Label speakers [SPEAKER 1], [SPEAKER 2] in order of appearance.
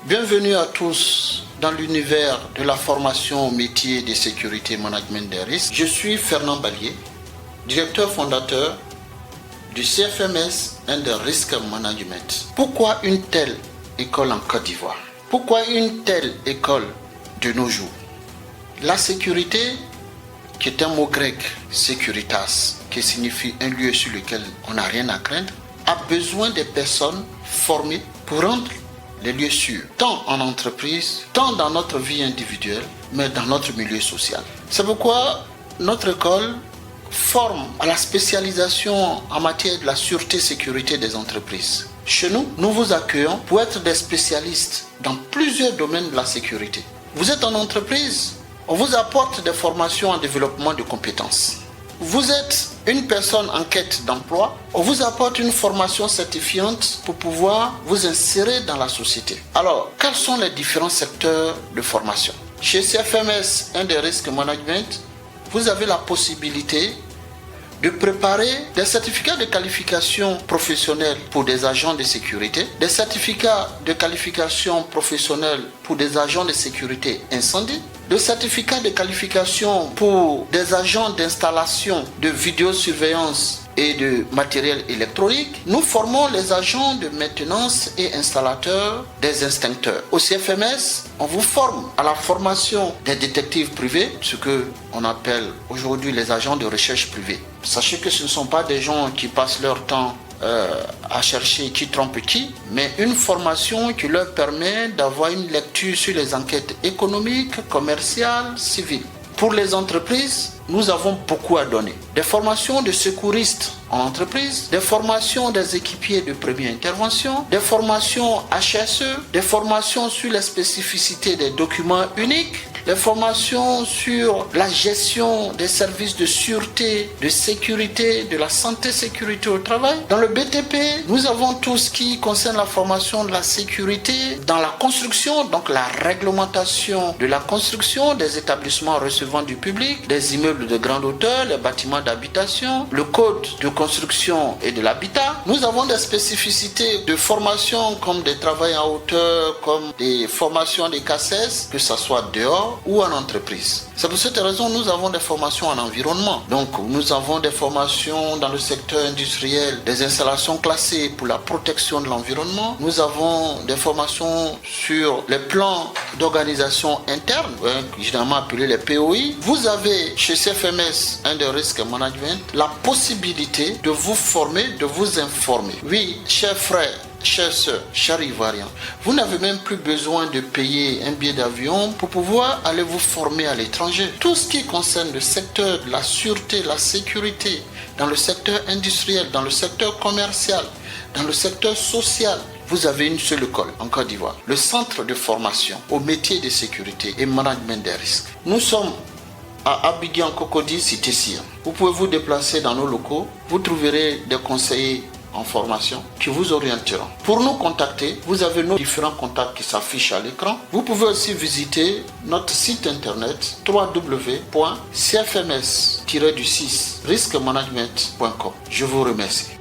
[SPEAKER 1] Bienvenue à tous dans l'univers de la formation au métier de sécurité et management des risques. Je suis Fernand Ballier, directeur fondateur du CFMS and Risk Management. Pourquoi une telle école en Côte d'Ivoire? Pourquoi une telle école de nos jours? La sécurité, qui est un mot grec, securitas, qui signifie un lieu sur lequel on n'a rien à craindre, a besoin des personnes formées pour rendre les lieux sûrs, tant en entreprise, tant dans notre vie individuelle, mais dans notre milieu social. C'est pourquoi notre école forme à la spécialisation en matière de la sûreté et sécurité des entreprises. Chez nous, nous vous accueillons pour être des spécialistes dans plusieurs domaines de la sécurité. Vous êtes en entreprise, on vous apporte des formations en développement de compétences. Vous êtes une personne en quête d'emploi, on vous apporte une formation certifiante pour pouvoir vous insérer dans la société. Alors, quels sont les différents secteurs de formation? Chez CFMS and Risk Management, vous avez la possibilité de préparer des certificats de qualification professionnelle pour des agents de sécurité, des certificats de qualification professionnelle pour des agents de sécurité incendie, des certificats de qualification pour des agents d'installation de vidéosurveillance et de matériel électronique. Nous formons les agents de maintenance et installateurs des extincteurs. Au CFMS, on vous forme à la formation des détectives privés, ce que on appelle aujourd'hui les agents de recherche privée. Sachez que ce ne sont pas des gens qui passent leur temps à chercher qui trompe qui, mais une formation qui leur permet d'avoir une lecture sur les enquêtes économiques, commerciales, civiles. Pour les entreprises, nous avons beaucoup à donner. Des formations de secouristes en entreprise, des formations des équipiers de première intervention, des formations HSE, des formations sur les spécificités des documents uniques, des formations sur la gestion des services de sûreté, de sécurité, de la santé-sécurité au travail. Dans le BTP, nous avons tout ce qui concerne la formation de la sécurité dans la construction, donc la réglementation de la construction des établissements recevant du public, des immeubles de grande hauteur, les bâtiments d'habitation, le code de construction et de l'habitat. Nous avons des spécificités de formation comme des travails en hauteur, comme des formations des CACES, que ce soit dehors ou en entreprise. C'est pour cette raison que nous avons des formations en environnement. Donc nous avons des formations dans le secteur industriel, des installations classées pour la protection de l'environnement. Nous avons des formations sur les plans d'organisation interne, généralement appelés les POI. Vous avez chez CFMS and Risk Management la possibilité de vous former, de vous informer. Oui, chers frères, chers sœurs, chers Ivoiriens, vous n'avez même plus besoin de payer un billet d'avion pour pouvoir aller vous former à l'étranger. Tout ce qui concerne le secteur de la sûreté, la sécurité, dans le secteur industriel, dans le secteur commercial, dans le secteur social, vous avez une seule école en Côte d'Ivoire, le Centre de formation au métier de sécurité et management des risques. Nous sommes à Abidjan Cocody, cité Sia. Vous pouvez vous déplacer dans nos locaux, vous trouverez des conseillers en formation qui vous orienteront. Pour nous contacter, vous avez nos différents contacts qui s'affichent à l'écran. Vous pouvez aussi visiter notre site internet www.cfms-riskmanagement.com. Je vous remercie.